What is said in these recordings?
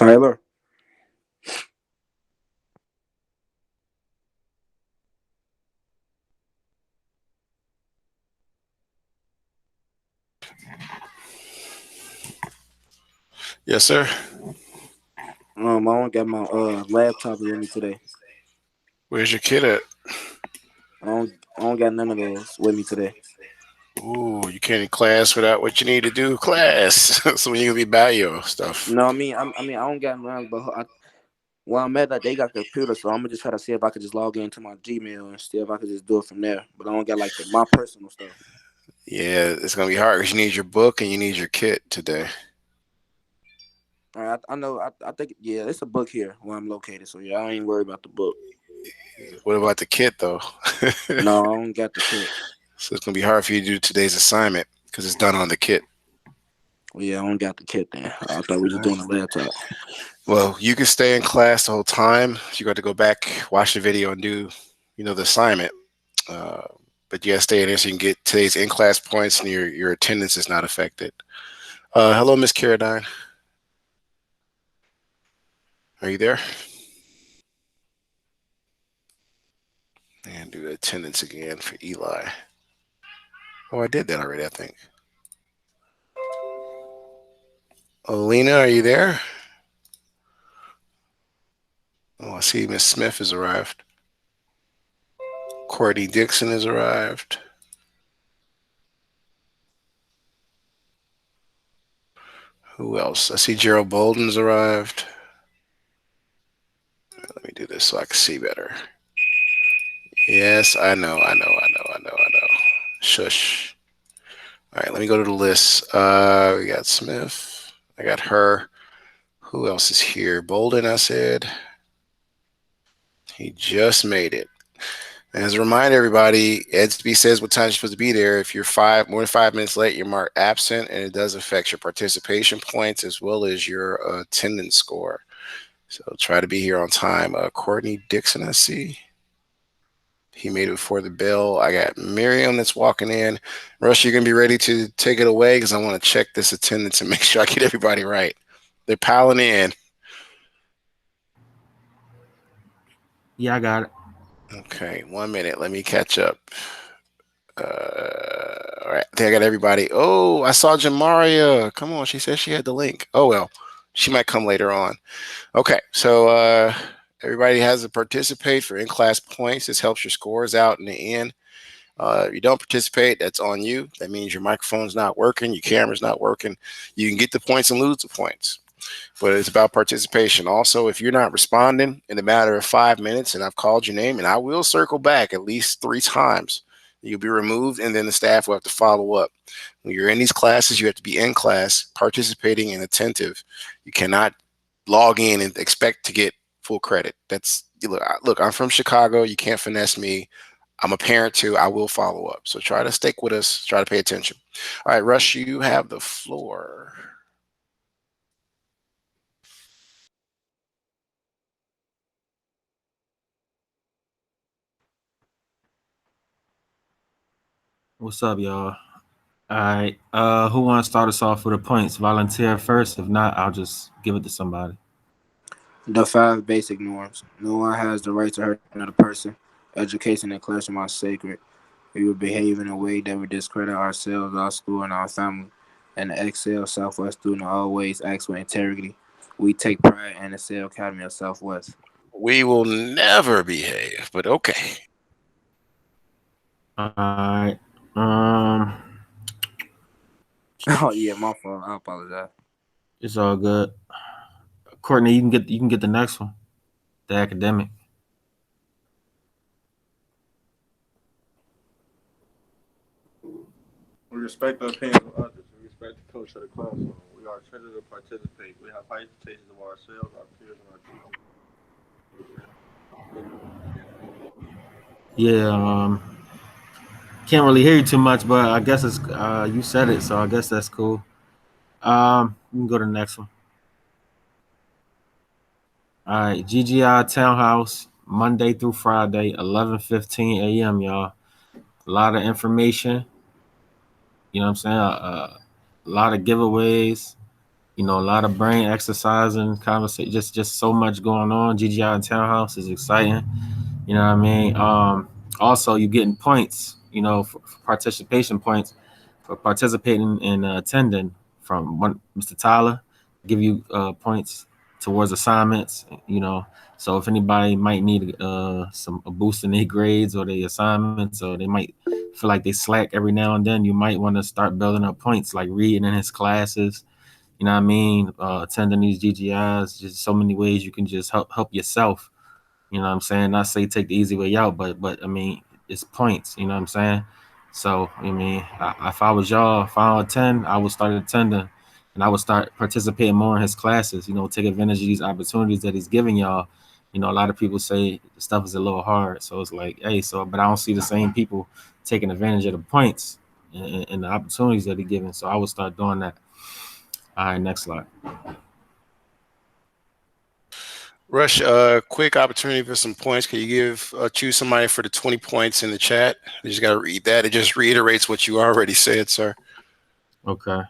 Tyler. Yes, sir. I don't got my laptop with me today. Where's your kid at? I don't got none of those with me today. Ooh, you can't in class without what you need to do class. So when you gonna be by your stuff. No, I don't got none, but well, I'm at that they got a computer, so I'm gonna just try to see if I could just log into my Gmail and see if I could just do it from there. But I don't got like my personal stuff. Yeah, it's gonna be hard because you need your book and you need your kit today. All right, I know. I think yeah, it's a book here where I'm located, so yeah, I ain't worried about the book. What about the kit though? No, I don't got the kit. So it's gonna be hard for you to do today's assignment because it's done on the kit. Well, yeah, I don't got the kit then. I thought we were just doing the laptop. Well, you can stay in class the whole time. You got to go back, watch the video, and do, the assignment. Uh, but you got to stay in there so you can get today's in-class points and your attendance is not affected. Hello, Miss Caradine. Are you there? And do attendance again for Eli. Oh, I did that already, I think. Alina, are you there? Oh, I see Miss Smith has arrived. Courtney Dixon has arrived. Who else? I see Gerald Bolden's arrived. Let me do this so I can see better. Yes, I know. Shush. All right, let me go to the list. We got Smith. I got her. Who else is here? Bolden, I said. He just made it. And as a reminder, everybody, Edsby says what time you're supposed to be there. If you're more than 5 minutes late, you're marked absent, and it does affect your participation points as well as your attendance score. So try to be here on time. Courtney Dixon, I see. He made it before the bell. I got Miriam that's walking in. Rush, you're going to be ready to take it away because I want to check this attendance and make sure I get everybody right. They're piling in. Yeah, I got it. Okay, 1 minute. Let me catch up. All right, I think I got everybody. Oh, I saw Jamaria. Come on, she said she had the link. Oh, well, she might come later on. Okay, so everybody has to participate for in-class points. This helps your scores out in the end. If you don't participate, that's on you. That means your microphone's not working, your camera's not working. You can get the points and lose the points. But it's about participation. Also, if you're not responding in a matter of 5 minutes and I've called your name, and I will circle back at least 3 times, you'll be removed, and then the staff will have to follow up. When you're in these classes, you have to be in class, participating, and attentive. You cannot log in and expect to get full credit. Look, I'm from Chicago. You can't finesse me. I'm a parent too. I will follow up. So try to stick with us. Try to pay attention. All right, Rush, you have the floor. What's up, y'all? All right. Who wants to start us off with the points? Volunteer first. If not, I'll just give it to somebody. The 5 basic norms. No one has the right to hurt another person. Education and classroom are sacred. We will behave in a way that would discredit ourselves, our school, and our family. And the Excel Southwest student always acts with integrity. We take pride in the Excel Academy of Southwest. We will never behave, but okay. All right. Oh yeah, my fault. I apologize. It's all good. Courtney, you can get the next one. The academic. We respect the opinions of others. We respect the coach of the classroom. We are treasured to participate. We have high expectations of ourselves, our peers, and our teachers. Yeah. Can't really hear you too much, but I guess it's you said it, so I guess that's cool. You can go to the next one. All right, GGI Townhouse, Monday through Friday, 11:15 a.m. Y'all, a lot of information. You know what I'm saying? A lot of giveaways. A lot of brain exercising, conversation, just so much going on. GGI and Townhouse is exciting. You know what I mean? Also, you getting points. For participation points for participating in attending from Mr. Tyler. Give you points towards assignments. So if anybody might need a boost in their grades or their assignments, or they might feel like they slack every now and then, you might want to start building up points, like reading in his classes. You know what I mean? Attending these GGIs, just so many ways you can just help yourself. You know what I'm saying? Not say take the easy way out, but I mean it's points. You know what I'm saying? So I mean, if I was y'all, if I don't attend, I would start attending, and I would start participating more in his classes. Take advantage of these opportunities that he's giving y'all. A lot of people say the stuff is a little hard, so it's like, hey, but I don't see the same people taking advantage of the points and the opportunities that he's giving. So I would start doing that. All right, next slide. Rush, quick opportunity for some points. Can you choose somebody for the 20 points in the chat? You just got to read that. It just reiterates what you already said, sir. Okay.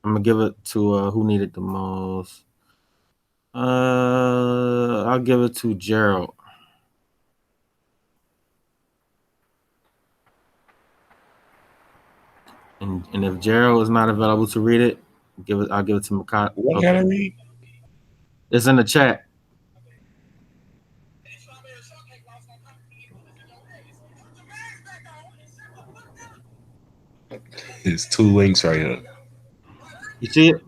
I'm gonna give it to who needed the most. I'll give it to Gerald. And if Gerald is not available to read it, I'll give it to Makai. What gotta read? It's in the chat. There's two links right here. You see it?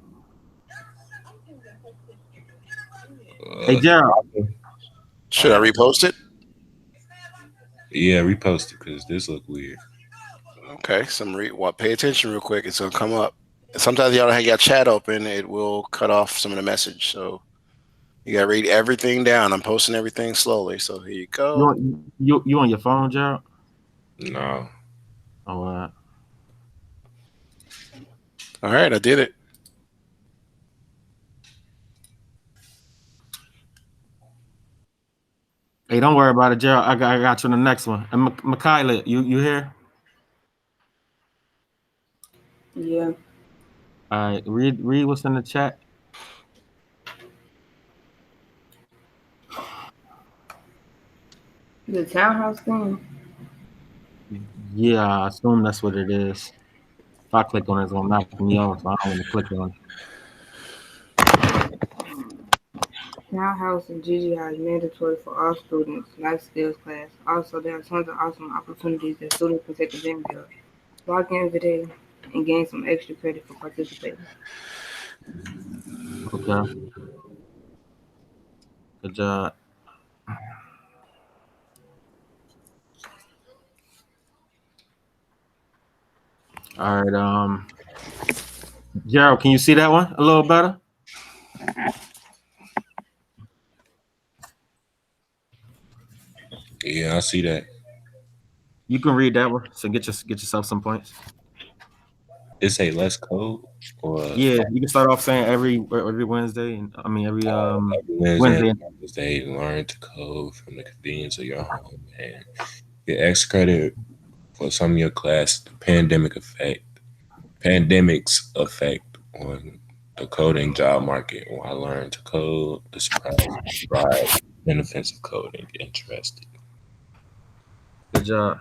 Hey Gerald. Should I repost it? Yeah, repost it because this look weird. Okay, pay attention real quick. It's gonna come up. Sometimes y'all don't have your chat open. It will cut off some of the message. So you gotta read everything down. I'm posting everything slowly. So here you go. You on your phone, Gerald? No. Oh, All right, I did it. Hey, don't worry about it, Gerald. I got you on the next one. And Mikaela, you here? Yeah. All right, read what's in the chat. The townhouse thing. Yeah, I assume that's what it is. If I click on it, it's gonna knock me off, so I don't want to click on it. Townhouse and GGI is mandatory for all students, life skills class. Also, there are tons of awesome opportunities that students can take advantage of. Log in today and gain some extra credit for participating. Okay. Good job. All right. Gerald, can you see that one a little better? Yeah, I see that. You can read that one, so get yourself some points. It say less code or Yeah, you can start off saying every Wednesday, and I mean every Wednesday Wednesday. and Thursday, learn to code from the convenience of your home and get X credit for some of your class. The pandemic's effect on the coding job market. When I learned to code, the surprise, benefits of coding. Get interested. Good job.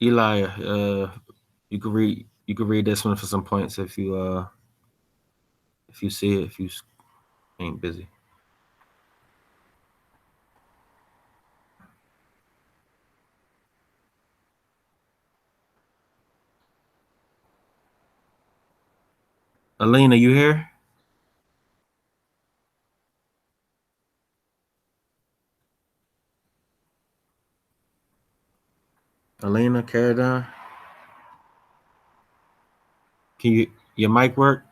Eli, you can read this one for some points if you see it, if you ain't busy. Alina, you here? Alina, Caradine? Can your mic work?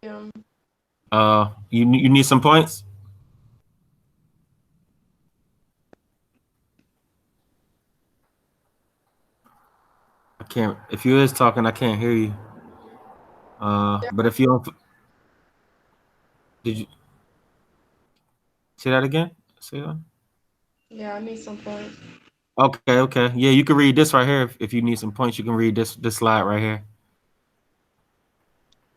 Yeah. You need some points? I can't. If you is talking, I can't hear you. But if you don't, did you? Say that again. Say that. Yeah, I need some points. Okay, okay. Yeah, you can read this right here if you need some points. You can read this slide right here.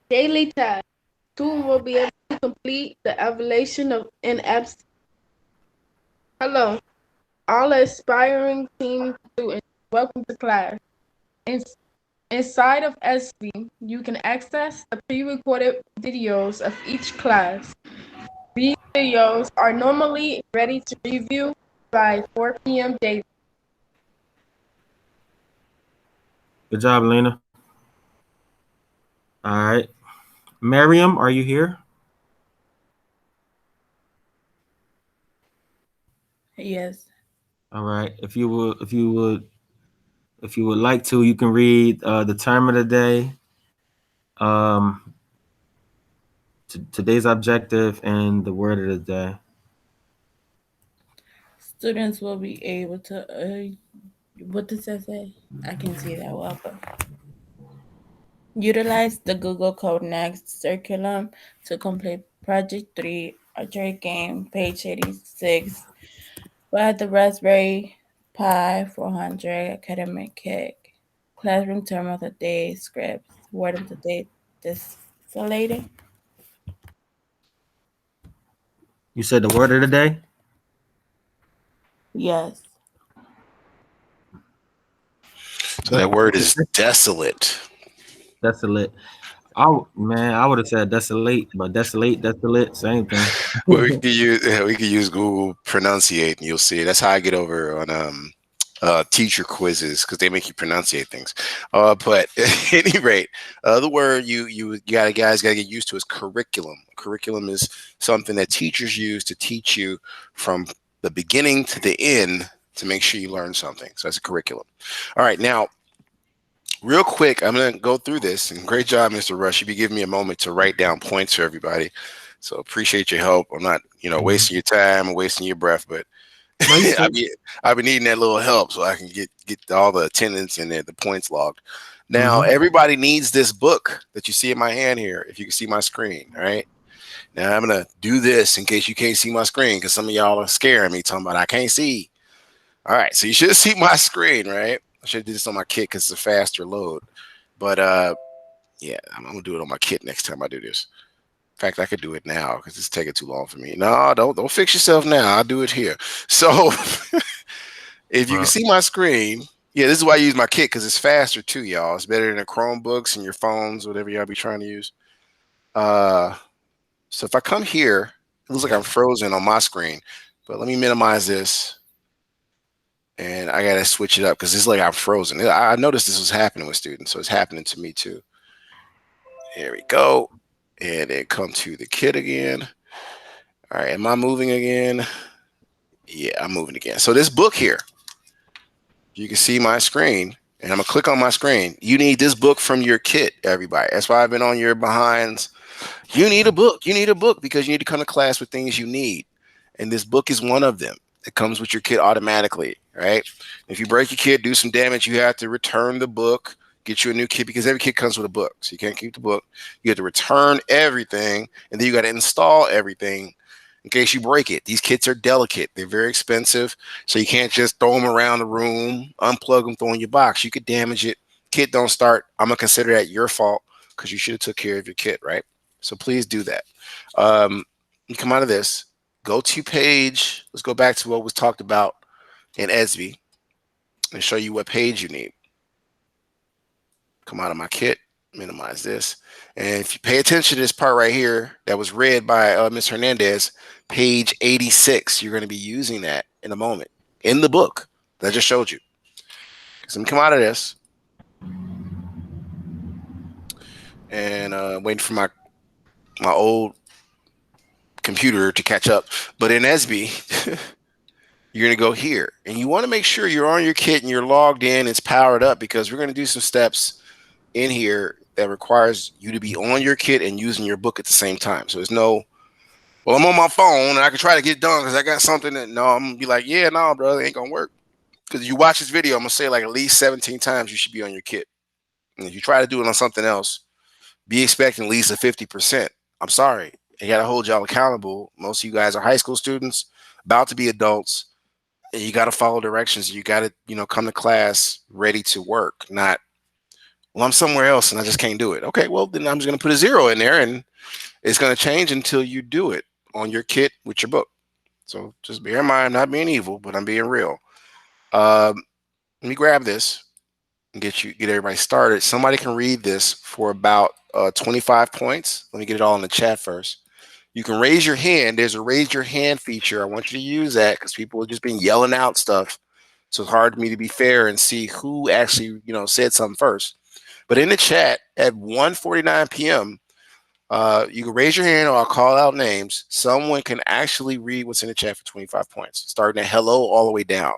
Daily tasks. Student will be able to complete the evaluation of in absence. Hello, all aspiring teen students. Welcome to class. In, inside of SV, you can access the pre-recorded videos of each class. These videos are normally ready to review by 4 p.m. daily. Good job, Lena. All right. Miriam, are you here? Yes. All right. If you would like to, you can read the term of the day, um, today's objective, and the word of the day. Students will be able to, what does that say? I can see that well, but utilize the Google Code Next curriculum to complete Project 3, Archery game, page 86, by the Raspberry Pi 400 academic kit. Classroom term of the day scripts, word of the day, this lady. You said the word of the day? Yes. So that word is desolate. Desolate. Man, I would have said desolate, but desolate, same thing. Well, we could use Google Pronunciate, and you'll see it. That's how I get over on teacher quizzes because they make you pronunciate things. But at any rate, the word you gotta get used to is curriculum. Curriculum is something that teachers use to teach you from the beginning to the end to make sure you learn something. So that's a curriculum. All right, now real quick, I'm going to go through this. And great job, Mr. Rush. You be giving me a moment to write down points for everybody. So appreciate your help. I'm not, wasting your time or wasting your breath, but No, you said. I've been needing that little help so I can get all the attendance and the points logged. Now, Mm-hmm. everybody needs this book that you see in my hand here. If you can see my screen, all right. Now I'm gonna do this in case you can't see my screen because some of y'all are scaring me, talking about I can't see. All right, so you should see my screen, right? I should do this on my kit because it's a faster load. But yeah, I'm gonna do it on my kit next time I do this. In fact, I could do it now because it's taking too long for me. No, don't fix yourself now. I'll do it here. So if you can see my screen, yeah, this is why I use my kit because it's faster too, y'all. It's better than the Chromebooks and your phones, whatever y'all be trying to use. So if I come here, it looks like I'm frozen on my screen. But let me minimize this. And I gotta switch it up because it's like I'm frozen. I noticed this was happening with students, so it's happening to me too. Here we go. And then come to the kit again. All right, am I moving again? Yeah, I'm moving again. So this book here, you can see my screen, and I'm gonna click on my screen. You need this book from your kit, everybody. That's why I've been on your behinds. You need a book. You need a book because you need to come to class with things you need. And this book is one of them. It comes with your kit automatically, right? If you break your kit, do some damage, you have to return the book, get you a new kit because every kit comes with a book. So you can't keep the book. You have to return everything, and then you got to install everything in case you break it. These kits are delicate. They're very expensive, so you can't just throw them around the room, unplug them, throw in your box. You could damage it. Kit don't start. I'm going to consider that your fault because you should have took care of your kit, right? So please do that. You come out of this, go to page. Let's go back to what was talked about in ESV and show you what page you need. Come out of my kit, minimize this. And if you pay attention to this part right here that was read by Ms. Hernandez, page 86, you're going to be using that in a moment in the book that I just showed you. So let me come out of this and waiting for my old computer to catch up. But in ESB, you're going to go here and you want to make sure you're on your kit and you're logged in, it's powered up because we're going to do some steps in here that requires you to be on your kit and using your book at the same time. So there's no, well, I'm on my phone and I can try to get done because I got something that, no, I'm going to be like, yeah, no, bro, it ain't going to work. Because you watch this video, I'm going to say like at least 17 times you should be on your kit. And if you try to do it on something else, be expecting at least a 50%. I'm sorry. You got to hold y'all accountable. Most of you guys are high school students, about to be adults. And you got to follow directions. You got to, come to class ready to work, not, well, I'm somewhere else and I just can't do it. Okay, well, then I'm just going to put a 0 in there and it's going to change until you do it on your kit with your book. So just bear in mind, not being evil, but I'm being real. Let me grab this and get everybody started. Somebody can read this for about 25 points. Let me get it all in the chat first. You can raise your hand. There's a raise your hand feature. I want you to use that because people have just been yelling out stuff. So it's hard for me to be fair and see who actually, said something first. But in the chat at 1:49 p.m., you can raise your hand or I'll call out names. Someone can actually read what's in the chat for 25 points, starting at hello all the way down.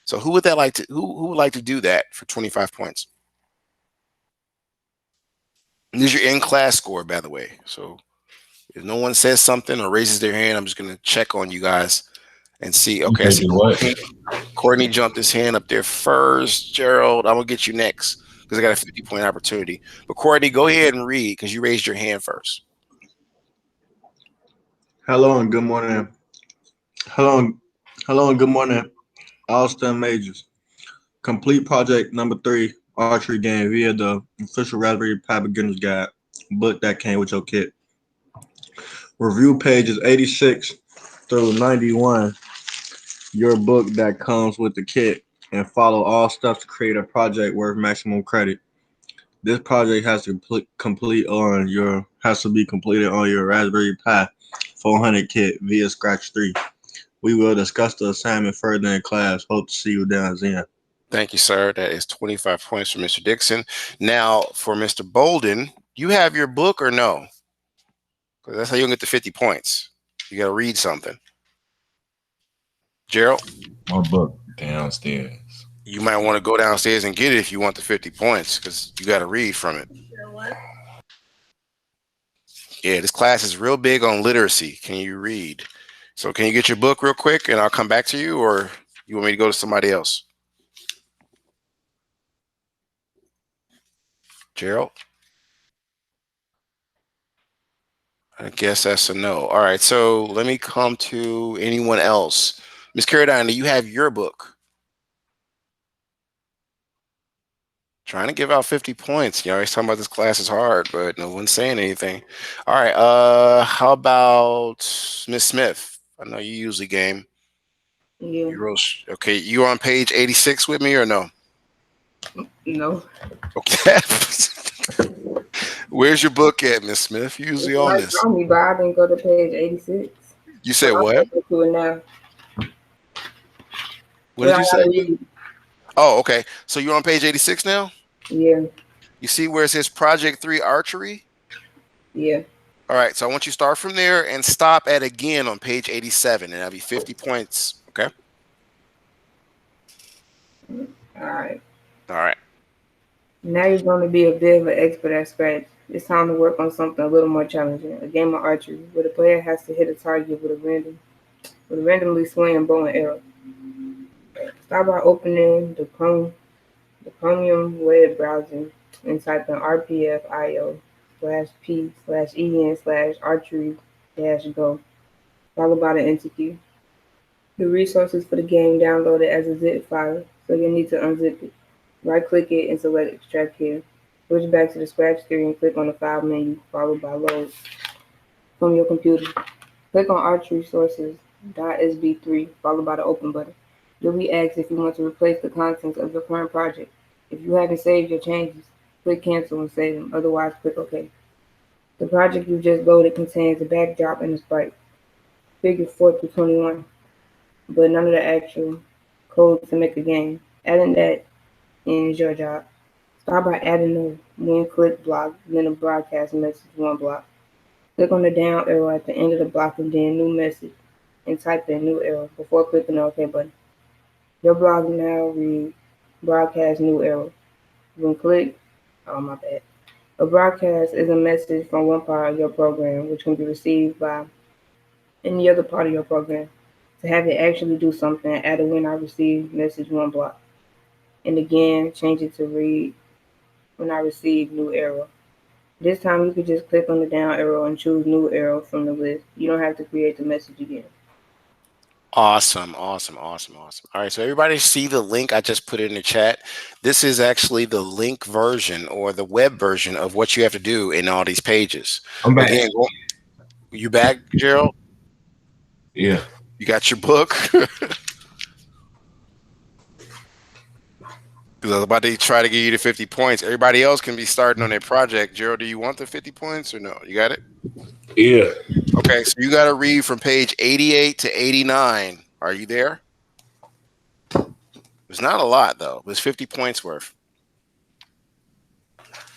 So who would that like to who would like to do that for 25 points? And this is your in-class score, by the way. So if no one says something or raises their hand, I'm just gonna check on you guys and see. You Okay, I say see do what? Courtney jumped his hand up there first. Gerald, I'm gonna get you next because I got a 50-point opportunity. But Courtney, go ahead and read because you raised your hand first. Hello and good morning. Hello, hello and good morning, all STEM majors. Complete project number 3, archery game via the official Raspberry Pi Beginner's Guide book that came with your kit. Review pages 86 through 91, your book that comes with the kit, and follow all steps to create a project worth maximum credit. This project has to be completed on your Raspberry Pi 400 kit via Scratch 3. We will discuss the assignment further in class. Hope to see you down then. Thank you, sir. That is 25 points for Mr. Dixon. Now, for Mr. Bolden, you have your book or no? Because that's how you get the 50 points. You got to read something. Gerald, My book downstairs. you might want to go downstairs and get it if you want the 50 points because you got to read from it. Yeah, this class is real big on literacy. Can you read? So can you get your book real quick and I'll come back to you, or you want me to go to somebody else? Gerald? I guess that's a no. All right, so let me come to anyone else. Miss Caradine, do you have your book? Trying to give out 50 points. You know, he's talking about this class is hard, but no one's saying anything. All right, how about Miss Smith? I know you usually game. Yeah. Okay, you on page 86 with me or no? No. Okay. Where's your book at, Miss Smith? You usually It's on right this. on me, but I didn't go to page 86. You But said I'll what? go to it now. What But did I you say? gotta read. Oh, okay. So you're on page 86 now? Yeah. You see where it says Project 3 Archery? Yeah. All right. So I want you to start from there and stop at again on page 87, and that'll be 50 points. Okay. All right. All right. Now you're going to be a bit of an expert at Scratch. It's time to work on something a little more challenging. A game of archery, where the player has to hit a target with a randomly swinging bow and arrow. Start by opening the Chromium web browser and type in rpfio/p/en/archery-go, followed by the enter key. The resources for the game downloaded as a zip file, so you'll need to unzip it. Right-click it and select Extract Here. Switch back to the Scratch screen and click on the File menu, followed by Load from your computer. Click on Archery Sources .sb3, followed by the Open button. You'll be asked if you want to replace the contents of your current project. If you haven't saved your changes, click Cancel and save them. Otherwise, click OK. The project you just loaded contains a backdrop and a sprite, figure 4 through 21, but none of the actual code to make a game. Adding that in is your job. Start by adding a when click block, then a broadcast message one block. Click on the down arrow at the end of the block and then new message and type in new arrow before clicking the OK button. Your block now reads broadcast new arrow. When click, oh my bad. A broadcast is a message from one part of your program which can be received by any other part of your program. To have it actually do something, add a when I receive message one block. And again, change it to read when I receive new arrow. This time you can just click on the down arrow and choose new arrow from the list. You don't have to create the message again. Awesome, awesome, awesome, awesome. All right, so everybody see the link I just put in the chat. This is actually the link version or the web version of what you have to do in all these pages. I'm back. Again, you back, Gerald? Yeah. You got your book? Because I was about to try to give you the 50 points. Everybody else can be starting on their project. Gerald, do you want the 50 points or no? You got it? Yeah. Okay, so you got to read from page 88 to 89. Are you there? It's not a lot, though. It's 50 points worth.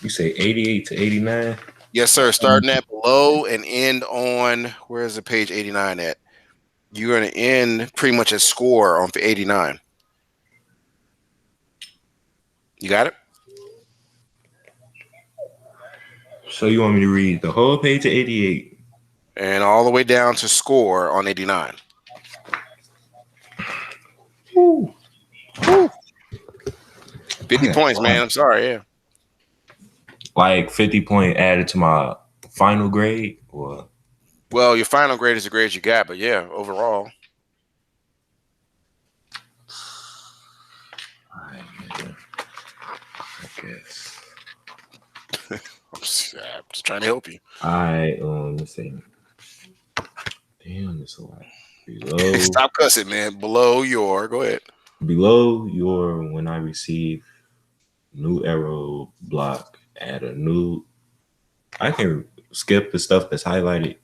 You say 88 to 89? Yes, sir. Starting at below and end on, where is the page 89 at? You're going to end pretty much at score on 89. You got it? So you want me to read the whole page of 88? And all the way down to score on 89. Woo. Woo. 50 points, man. I'm sorry. Yeah. Like 50 point added to my final grade? Or Well, your final grade is the grade you got, but yeah, overall. All right, man. I guess. I'm just trying to help you. Let's see. Damn, it's a lot. Below. Stop cussing, man. Go ahead. Below your when I receive new arrow block, add a new. I can skip the stuff that's highlighted.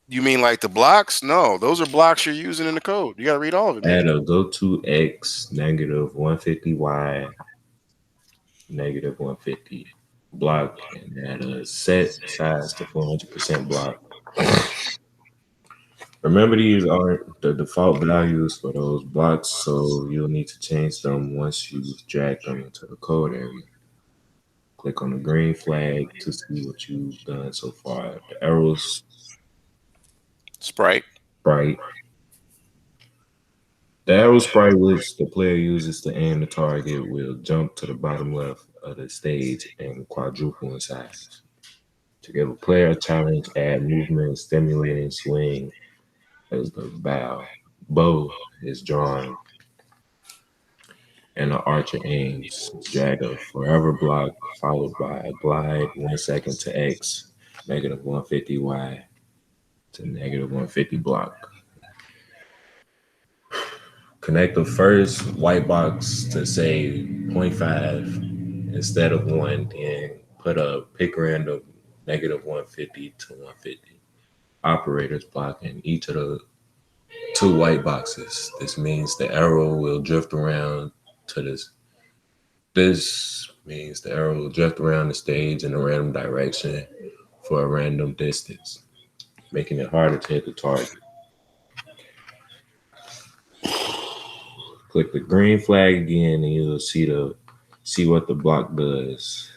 You mean like the blocks? No, those are blocks you're using in the code. You got to read all of it. Add a go to X negative 150 Y negative 150 block and add a set size to 400% block. Remember, these aren't the default values for those blocks, so you'll need to change them once you drag them into the code area. Click on the green flag to see what you've done so far. The arrows Sprite. sprite. The arrow sprite which the player uses to aim the target will jump to the bottom left of the stage and quadruple in size. To give a player a challenge, add movement, stimulating swing as the bow is drawn and the archer aims. Drag a forever block followed by a glide 1 second to X, negative 150 Y to negative 150 block. Connect the first white box to say 0.5 instead of 1, then put a pick random negative 150 to 150 operators blocking each of the 2 white boxes. This means the arrow will drift around to this. This means the arrow will drift around the stage in a random direction for a random distance, making it harder to hit the target. Click the green flag again and you'll see what the block does.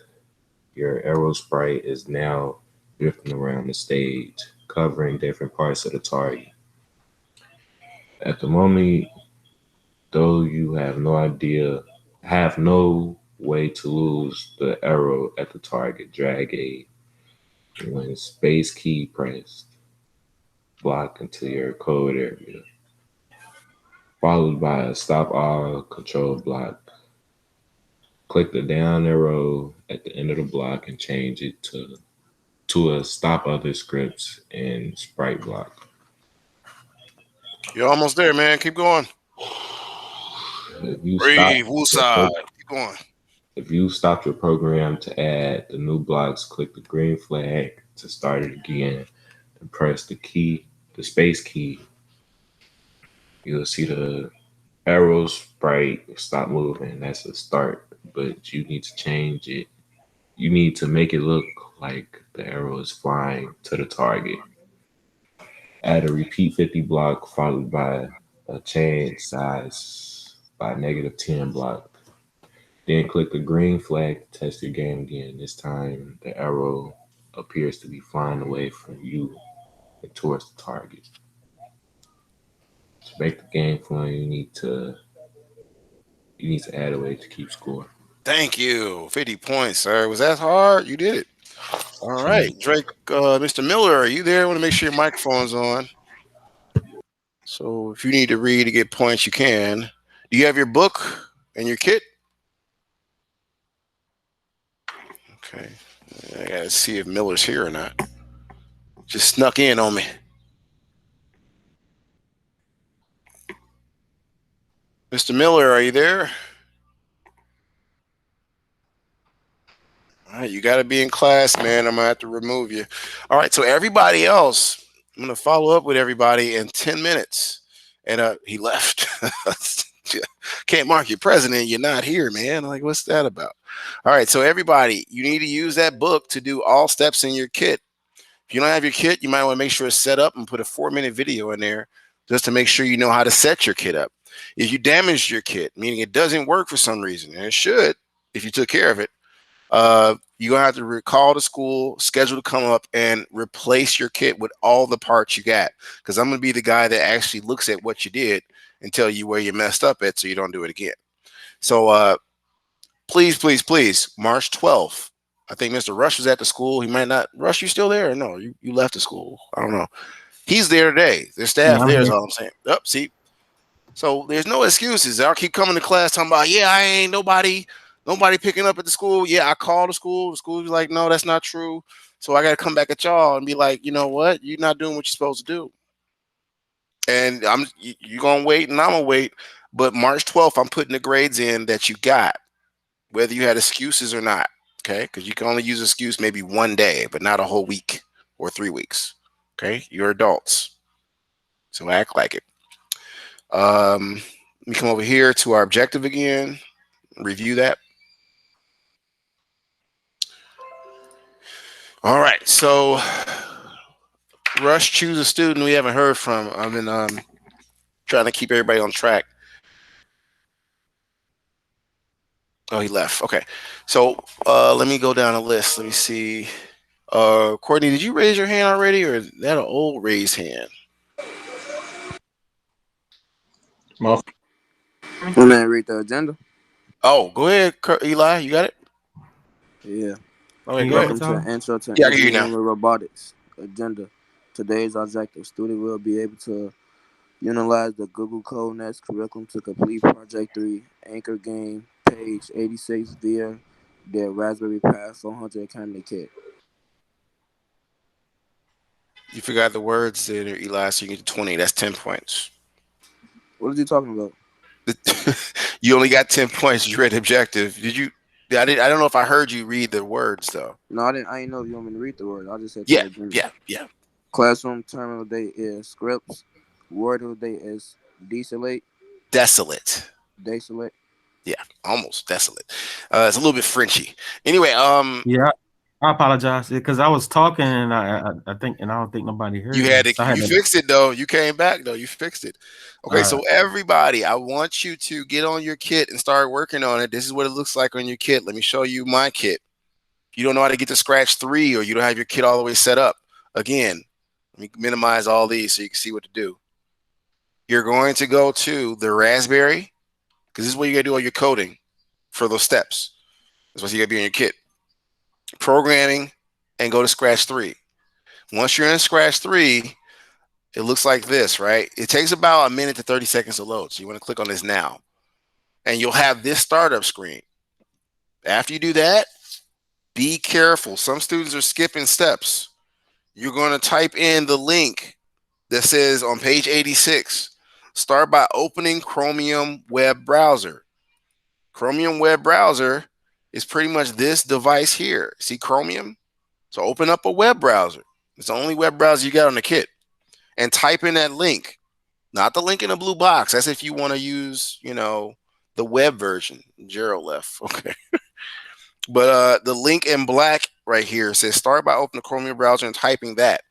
Your arrow sprite is now drifting around the stage, covering different parts of the target. At the moment, though you have no way to lose the arrow at the target, drag a when space key pressed block into your code area, followed by a stop all control block. Click the down arrow at the end of the block and change it to a stop other scripts and sprite block. You're almost there, man. Keep going. If you Breathe, stop woosah. Keep going. If you stop your program to add the new blocks, click the green flag to start it again and press the space key. You'll see the arrow sprite stop moving. That's a start, but you need to change it. You need to make it look like the arrow is flying to the target. Add a repeat 50 block followed by a change size by negative 10 block. Then click the green flag to test your game again. This time the arrow appears to be flying away from you and towards the target. To make the game fun, you need to add a way to keep score. Thank you. 50 points, sir. Was that hard? You did it. All right, Drake, Mr. Miller, are you there? I want to make sure your microphone's on. So if you need to read to get points, you can. Do you have your book and your kit? Okay. I gotta see if Miller's here or not. Just snuck in on me. Mr. Miller, are you there? All right, you got to be in class, man. I'm gonna have to remove you. All right, so everybody else, I'm gonna follow up with everybody in 10 minutes. And he left. Can't mark you president. You're not here, man. Like, what's that about? All right, so everybody, you need to use that book to do all steps in your kit. If you don't have your kit, you might want to make sure it's set up and put a 4-minute video in there just to make sure you know how to set your kit up. If you damaged your kit, meaning it doesn't work for some reason, and it should if you took care of it, you're gonna have to recall the school, schedule to come up and replace your kit with all the parts you got. Because I'm gonna be the guy that actually looks at what you did and tell you where you messed up at, so you don't do it again. So please, please, please, March 12th. I think Mr. Rush is at the school. He might not. Rush, you still there? Or no, you left the school. I don't know. He's there today. There's Yeah, staff I'm there. Is here. all I'm saying. Up, see. So there's no excuses. I'll keep coming to class talking about, yeah, I ain't nobody picking up at the school. Yeah, I called the school. The school was like, no, that's not true. So I got to come back at y'all and be like, you know what? You're not doing what you're supposed to do. And you're gonna wait, and I'm gonna wait. But March 12th, I'm putting the grades in that you got, whether you had excuses or not. Okay, because you can only use excuse maybe one day, but not a whole week or 3 weeks. Okay, you're adults, so act like it. Let me come over here to our objective again. Review that. All right. So, Rush, choose a student we haven't heard from. I've been trying to keep everybody on track. Oh, he left. Okay. So, let me go down a list. Let me see. Courtney, did you raise your hand already, or is that an old raised hand? My Want me to read the agenda? Oh, go ahead, Eli. You got it. Yeah. Okay, Can you go hear me, ahead. Welcome to Tom? Intro to Yeah, I can hear you now. Engineering with Robotics. Agenda. Today's objective. Student will be able to utilize the Google Code Next curriculum to complete Project 3 Anchor Game, page 86 via their Raspberry Pi 400 Academy kit. You forgot the words there, Eli. So you get 20. That's 10 points. What is he talking about? You only got 10 points. You read the objective. Did you? I don't know if I heard you read the words though. No, I didn't. I didn't know if you want me to read the word. I just said the Yeah, agenda. yeah. Classroom term of the day is scripts. Word of the day is desolate. Desolate. Desolate. Yeah, almost desolate. It's a little bit Frenchy. Anyway, Yeah, I apologize because I was talking and I think and I don't think nobody heard you me. had to, So I had you to. fixed it though. You came back though. You fixed it. Okay, Uh, so everybody, I want you to get on your kit and start working on it. This is what it looks like on your kit. Let me show you my kit. If you don't know how to get to scratch 3 or you don't have your kit all the way set up, again, let me minimize all these so you can see what to do. You're going to go to the Raspberry because this is what you got to do all your coding for those steps. That's what you got to be on your kit. Programming and go to Scratch 3. Once you're in Scratch 3, it looks like this, right? It takes about a minute to 30 seconds to load. So you want to click on this now. And you'll have this startup screen. After you do that, be careful. Some students are skipping steps. You're going to type in the link that says on page 86, start by opening Chromium web browser. Chromium web browser is pretty much this device here. See Chromium? So open up a web browser. It's the only web browser you got on the kit. And type in that link. Not the link in the blue box. That's if you want to use, the web version. Gerald left. Okay. But the link in black right here says start by opening the Chromium browser and typing that.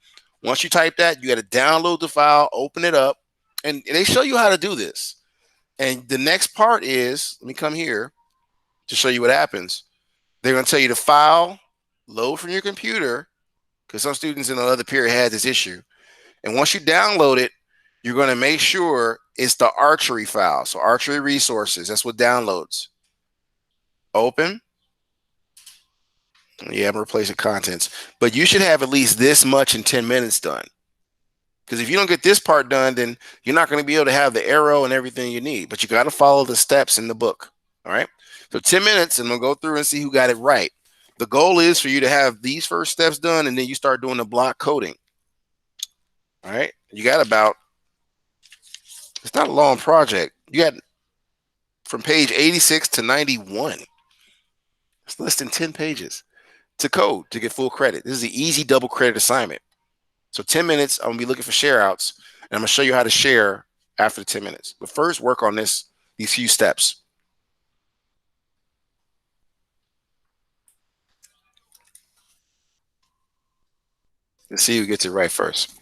Once you type that, you got to download the file, open it up, and they show you how to do this. And the next part is, let me come here to show you what happens. They're going to tell you to file, load from your computer, because some students in the other period had this issue. And once you download it, you're going to make sure it's the Archery file. So Archery resources, that's what downloads. Open. Yeah, I'm replacing contents. But you should have at least this much in 10 minutes done. Because if you don't get this part done, then you're not going to be able to have the arrow and everything you need. But you got to follow the steps in the book. All right. So 10 minutes, and we'll go through and see who got it right. The goal is for you to have these first steps done, and then you start doing the block coding. All right. You got about, it's not a long project. You got from page 86 to 91. It's less than 10 pages to code to get full credit. This is an easy double credit assignment. So 10 minutes, I'm gonna be looking for share outs, and I'm gonna show you how to share after the 10 minutes. But first, work on these few steps. Let's see who gets it right first.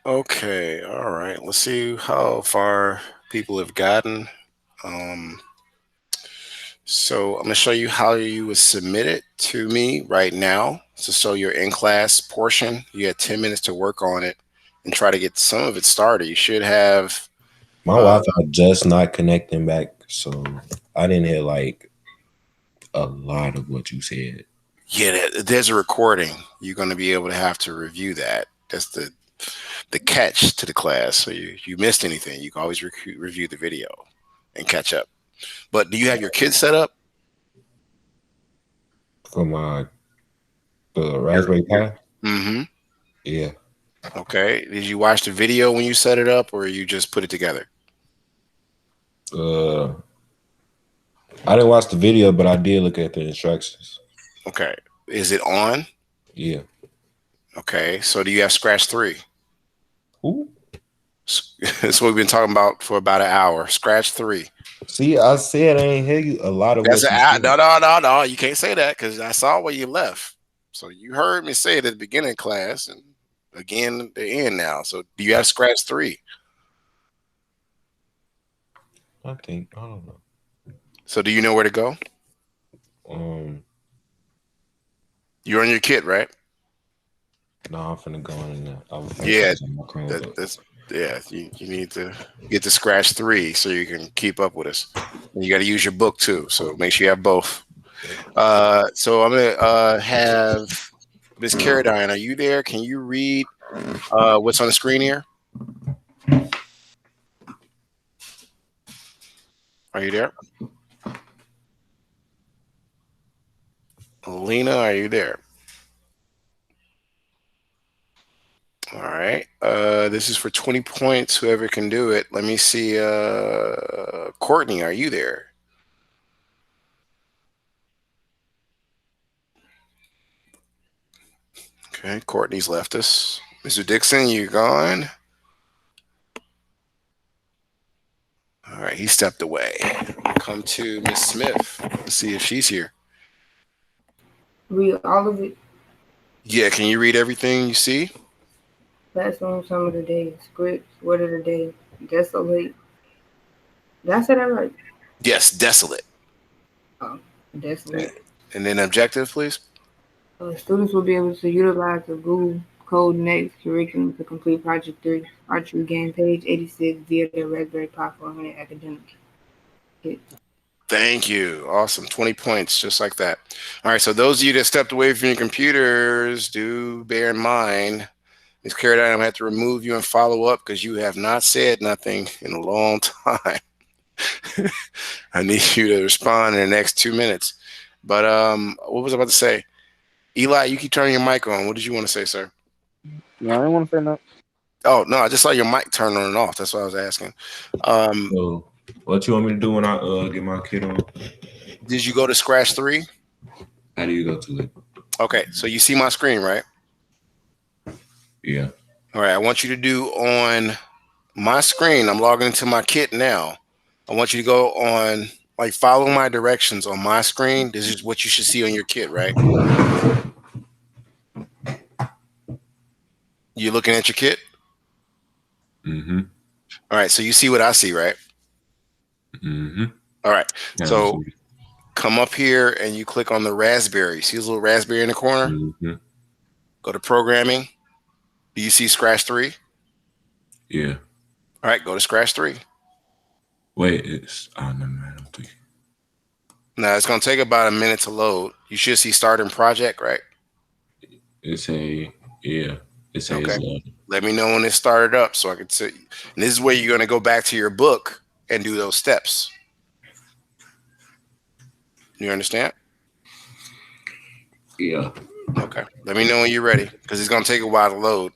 Okay, all right. Let's see how far people have gotten. Um, so I'm gonna show you how you would submit it to me right now. So your in-class portion, you had 10 minutes to work on it and try to get some of it started. You should have. My Uh, Wi-Fi just not connecting back, so I didn't hear like a lot of what you said. yeah, there's a recording. You're gonna be able to have to review that. That's the catch to the class. So you missed anything, you can always review the video and catch up. But do you have your kids set up? For my Raspberry Pi, Mm-hmm. yeah. Okay. Did you watch the video when you set it up, or you just put it together? Uh, I didn't watch the video, but I did look at the instructions. Okay. Is it on? Yeah. Okay. So do you have Scratch 3? Who? That's what we've been talking about for about an hour. Scratch 3. See, I said I ain't hear you a lot of That's what an you said. no, no, no, no. You can't say that because I saw where you left. So you heard me say it at the beginning of class and again at the end now. So do you have Scratch 3? I don't know. So do you know where to go? Um, You're on your kit, right? no, I'm finna go in there. I was finna Yeah, focus on my Chromebook. that's yeah. You need to get to Scratch 3 so you can keep up with us. And you got to use your book too. So make sure you have both. So I'm gonna have Miss Caradine. Are you there? Can you read what's on the screen here? Are you there? Lena, are you there? All right. This is for 20 points. Whoever can do it. Let me see. Courtney, are you there? Okay, Courtney's left us. Mr. Dixon, you gone? All right, he stepped away. Come to Miss Smith. Let's see if she's here. Read all of it. Yeah, can you read everything you see? Classroom, some of the day. Scripts, word of the day. Desolate. Did I say that right? Yes, desolate. Oh, desolate. And then objective, please. Students will be able to utilize the Google Code Next curriculum to complete Project 3 Archery Game, page 86 via their Raspberry Pi 400 academic kit. Thank you. Awesome. 20 points, just like that. All right, so those of you that stepped away from your computers, do bear in mind, Ms. Caradine, I'm going to have to remove you and follow up because you have not said nothing in a long time. I need you to respond in the next 2 minutes. But what was I about to say? Eli, you keep turning your mic on. What did you want to say, sir? No, I didn't want to say no. Oh, no, I just saw your mic turn on and off. That's what I was asking. So, what you want me to do when I get my kid on? Did you go to Scratch 3? How do you go to it? Okay, so you see my screen, right? Yeah. All right, I want you to do on my screen. I'm logging into my kit now. I want you to go on, like, follow my directions on my screen. This is what you should see on your kit, right? You're looking at your kit? Mm-hmm. All right, so you see what I see, right? Mm-hmm. All right, Yeah, so come up here and you click on the raspberry. See this little raspberry in the corner? Mm-hmm. Go to programming. Do you see Scratch 3? Yeah. All right, go to Scratch 3. Wait, never mind. I'm thinking. Now it's gonna take about a minute to load. You should see starting project, right? It says Okay. loading. Let me know when it started up so I can see. And this is where you're gonna go back to your book and do those steps. You understand? Yeah. Okay. Let me know when you're ready because it's gonna take a while to load.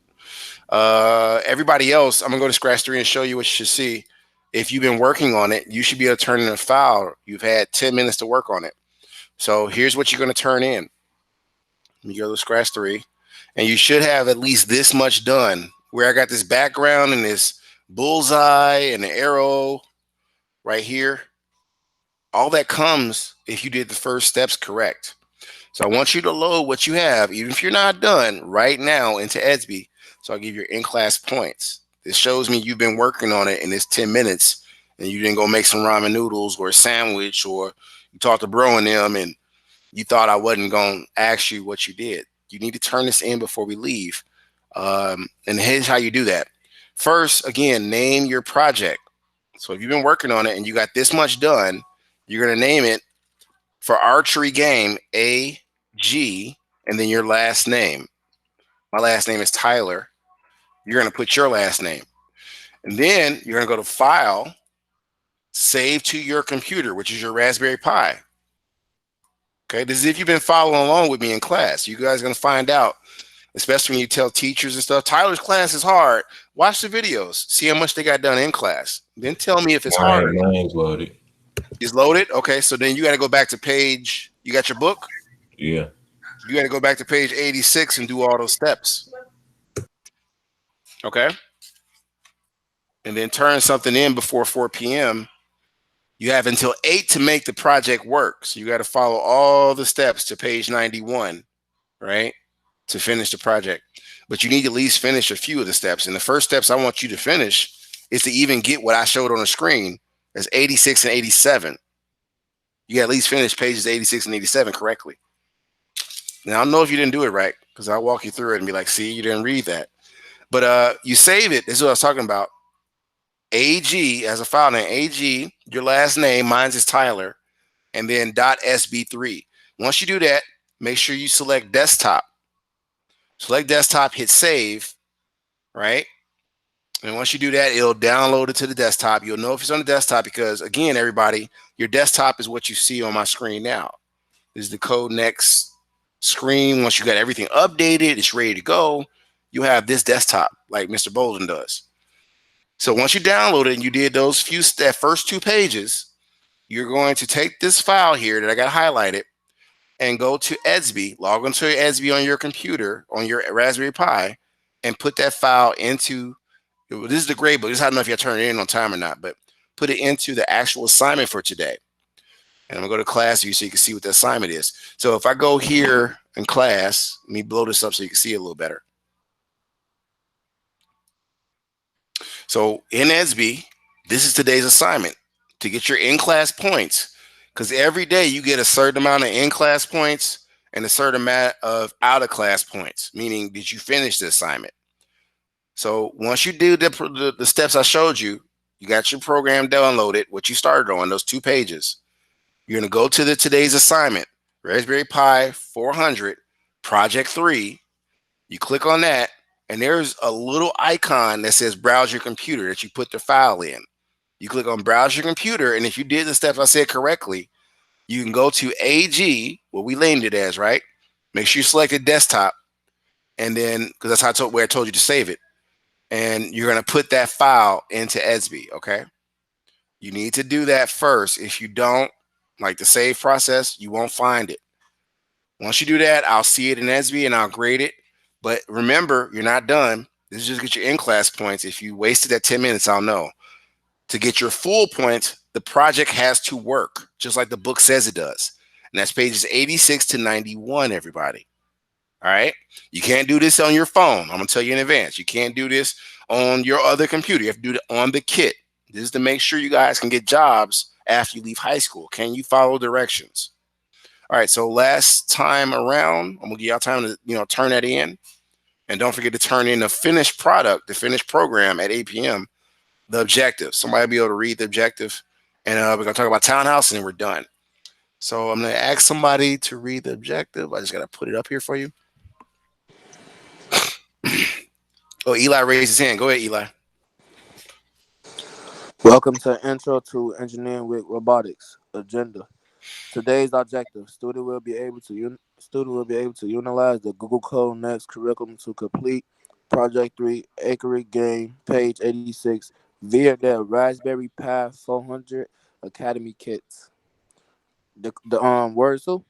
Everybody else, I'm gonna go to Scratch 3 and show you what you should see. If you've been working on it, you should be able to turn in a file. You've had 10 minutes to work on it. So here's what you're gonna turn in. Let me go to Scratch 3. And you should have at least this much done where I got this background and this bullseye and the arrow right here. All that comes if you did the first steps correct. So I want you to load what you have, even if you're not done right now into Edsby So I'll give you in-class points. This shows me you've been working on it in this 10 minutes and you didn't go make some ramen noodles or a sandwich, or you talked to bro and them and you thought I wasn't going to ask you what you did. You need to turn this in before we leave. And here's how you do that. First, again, name your project. So if you've been working on it and you got this much done, you're going to name it for archery game AG and then your last name. My last name is Tyler. You're going to put your last name. And then you're going to go to File, Save to your computer, which is your Raspberry Pi. Okay, this is if you've been following along with me in class. You guys are going to find out, especially when you tell teachers and stuff, Tyler's class is hard. Watch the videos. See how much they got done in class. Then tell me if it's hard. Mine's loaded. It's loaded? Okay, so then you got to go back to page, you got your book? Yeah. You got to go back to page 86 and do all those steps. Okay? And then turn something in before 4 p.m. You have until 8 to make the project work. So you got to follow all the steps to page 91, right, to finish the project. But you need to at least finish a few of the steps. And the first steps I want you to finish is to even get what I showed on the screen as 86 and 87. You got to at least finish pages 86 and 87 correctly. Now, I don't know if you didn't do it right because I'll walk you through it and be like, see, you didn't read that. But you save it. This is what I was talking about. AG as a file name, AG, your last name, mine is Tyler, and then .sb3. Once you do that, make sure you select desktop. Select desktop, hit save, right? And once you do that, it'll download it to the desktop. You'll know if it's on the desktop because, again, everybody, your desktop is what you see on my screen now. This is the Code Next screen. Once you got everything updated, it's ready to go, you have this desktop like Mr. Bolden does. So once you download it and you did those that first 2 pages, you're going to take this file here that I got highlighted and go to Edsby, log into Edsby on your computer, on your Raspberry Pi, and put that file into, this is the grade book. This is how I don't know if you turn it in on time or not, but put it into the actual assignment for today. And I'm gonna go to class view so you can see what the assignment is. So if I go here in class, let me blow this up so you can see it a little better. So in Edsby, this is today's assignment to get your in-class points, because every day you get a certain amount of in-class points and a certain amount of out-of-class points, meaning did you finish the assignment? So once you do the steps I showed you, you got your program downloaded, what you started on, those 2 pages. You're going to go to the today's assignment, Raspberry Pi 400, Project 3. You click on that, and there's a little icon that says browse your computer that you put the file in. You click on browse your computer, and if you did the steps I said correctly, you can go to AG, what we named it as, right? Make sure you select the desktop, and then, because that's how where I told you to save it, and you're going to put that file into Edsby, okay? You need to do that first. If you don't, like the save process, you won't find it. Once you do that, I'll see it in Edsby and I'll grade it. But remember, you're not done. This is just get your in-class points. If you wasted that 10 minutes, I'll know. To get your full points, the project has to work, just like the book says it does. And that's pages 86 to 91, everybody. All right? You can't do this on your phone. I'm going to tell you in advance. You can't do this on your other computer. You have to do it on the kit. This is to make sure you guys can get jobs after you leave high school. Can you follow directions? All right, so last time around, I'm gonna give y'all time to turn that in, and don't forget to turn in the finished product, the finished program at 8 p.m. The objective. Somebody will be able to read the objective, and we're gonna talk about Townhouse, and then we're done. So I'm gonna ask somebody to read the objective. I just gotta put it up here for you. Oh, Eli raised his hand. Go ahead, Eli. Welcome to Intro to Engineering with Robotics Agenda. Today's objective: student will be able to utilize the Google Code Next curriculum to complete Project 3 Archery game, page 86, via their Raspberry Pi 400 Academy kits. The word so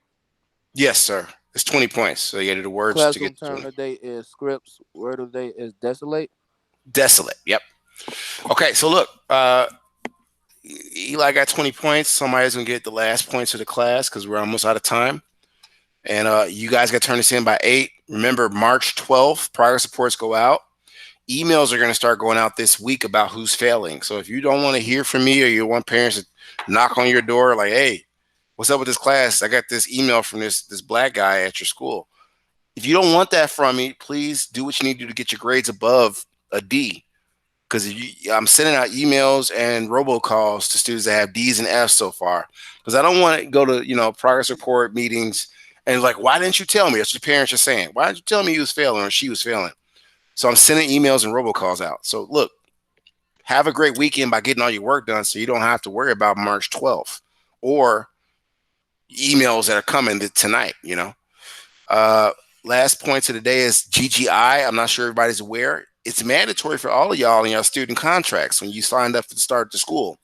Yes, sir. It's 20 points. So you got to do the words to classroom get term today is scripts. Word of the day is desolate. Desolate. Yep. Okay, so look, Eli got 20 points. Somebody's gonna get the last points of the class because we're almost out of time. And you guys got to turn this in by 8. Remember, March 12th, progress reports go out. emails are going to start going out this week about who's failing. So if you don't want to hear from me or you want parents to knock on your door like, hey, what's up with this class? I got this email from this black guy at your school. If you don't want that from me, please do what you need to do to get your grades above a D. Because I'm sending out emails and robocalls to students that have D's and F's so far. Because I don't want to go to progress report meetings and like, why didn't you tell me? That's what parents are saying. Why didn't you tell me he was failing or she was failing? So I'm sending emails and robocalls out. So look, have a great weekend by getting all your work done, so you don't have to worry about March 12th or emails that are coming tonight. Uh, Last point of the day is GGI. I'm not sure everybody's aware. It's mandatory for all of y'all in your student contracts when you signed up to start the school.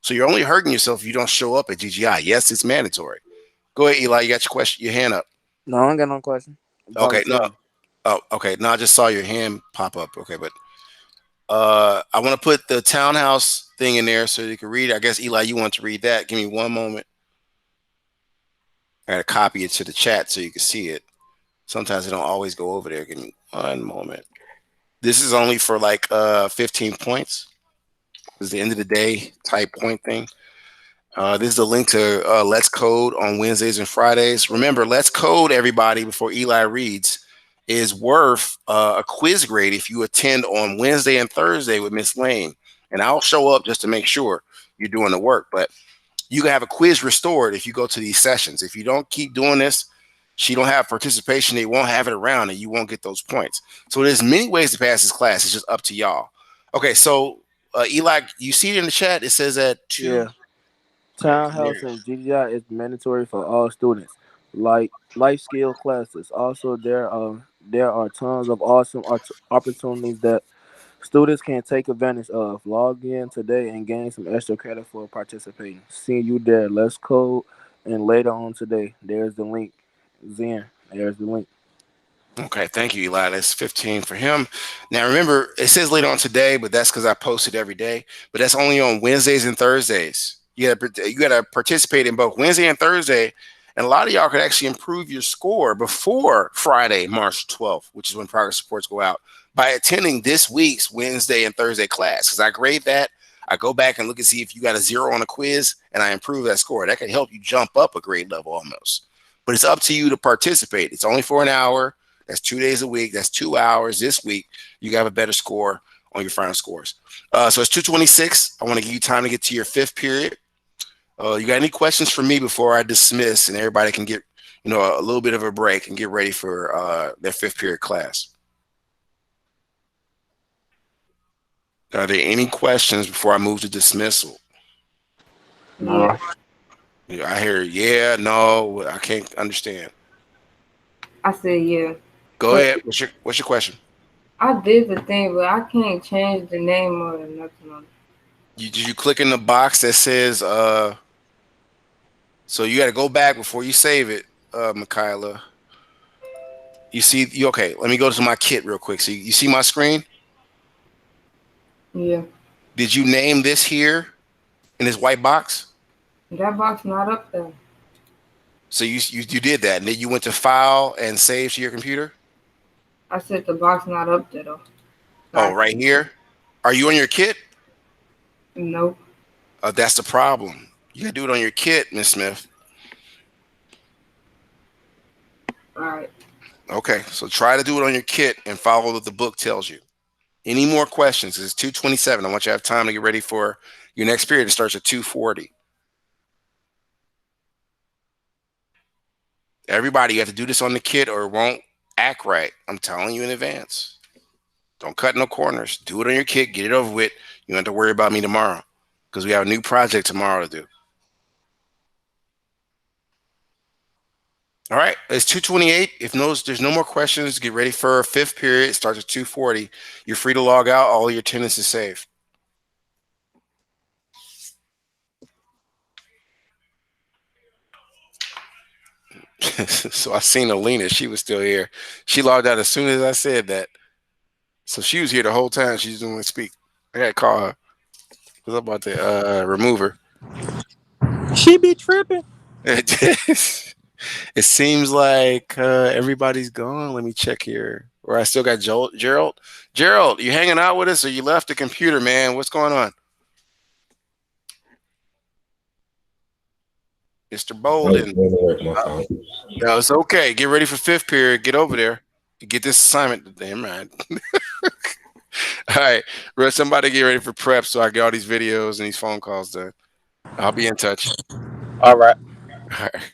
So you're only hurting yourself if you don't show up at GGI. Yes, it's mandatory. Go ahead, Eli. You got your question, your hand up. No, I ain't got no question. Okay, no. Voluntarily. Oh, okay. No, I just saw your hand pop up. Okay, but I want to put the townhouse thing in there so you can read it. I guess Eli, you want to read that? Give me one moment. I gotta copy it to the chat so you can see it. Sometimes they don't always go over there. Give me one moment. This is only for like 15 points. It's the end of the day type point thing. This is a link to Let's Code on Wednesdays and Fridays. Remember, Let's Code, everybody, before Eli reads, is worth a quiz grade if you attend on Wednesday and Thursday with Miss Lane. And I'll show up just to make sure you're doing the work. But you can have a quiz restored if you go to these sessions. If you don't keep doing this, she don't have participation, they won't have it around and you won't get those points. So there's many ways to pass this class. It's just up to y'all. Okay, so Eli, you see it in the chat. It says that two. Yeah. Townhouse and GGI is mandatory for all students, like life skill classes. Also, there are tons of awesome opportunities that students can take advantage of. Log in today and gain some extra credit for participating. See you there. Let's code. And later on today, there's the link. Zen, there's the link. Okay, thank you, Eli. That's 15 for him. Now, remember, it says later on today, but that's because I post it every day. But that's only on Wednesdays and Thursdays. You gotta participate in both Wednesday and Thursday. And a lot of y'all could actually improve your score before Friday, March 12th, which is when progress reports go out, by attending this week's Wednesday and Thursday class. Because I grade that. I go back and look and see if you got a 0 on a quiz, and I improve that score. That can help you jump up a grade level almost. But it's up to you to participate. It's only for an hour. That's 2 days a week. That's 2 hours this week. You have a better score on your final scores. So it's 2:26. I want to give you time to get to your fifth period. You got any questions for me before I dismiss and everybody can get a little bit of a break and get ready for their fifth period class? Are there any questions before I move to dismissal? Yeah. I hear yeah, no, I can't understand. I said yeah. Go ahead. What's your question? I did the thing, but I can't change the name or nothing on it. Did you click in the box that says so you got to go back before you save it, Michaela. You see, okay, let me go to my kit real quick. So you see my screen? Yeah. Did you name this here in this white box? That box not up there. So you did that, and then you went to file and save to your computer? I said the box not up there though. Oh, right here? Are you on your kit? Nope. That's the problem. You gotta do it on your kit, Miss Smith. All right. Okay, so try to do it on your kit and follow what the book tells you. Any more questions? It's 2:27. I want you to have time to get ready for your next period. It starts at 2:40. Everybody, you have to do this on the kit or it won't act right. I'm telling you in advance. Don't cut no corners. Do it on your kit. Get it over with. You don't have to worry about me tomorrow because we have a new project tomorrow to do. All right, it's 2:28. If there's no more questions, get ready for our fifth period. It starts at 2:40. You're free to log out. All your attendance is saved. So I seen Alina. She was still here. She logged out as soon as I said that. So she was here the whole time. She just didn't want to speak. I got to call her. I was about to remove her. She be tripping. It seems like everybody's gone. Let me check here. Or I still got Gerald. Gerald, you hanging out with us or you left the computer, man? What's going on? Mr. Bolden. No, it's okay. Get ready for fifth period. Get over there. Get this assignment. Damn right. All right. Somebody get ready for prep so I get all these videos and these phone calls done. I'll be in touch. All right. All right.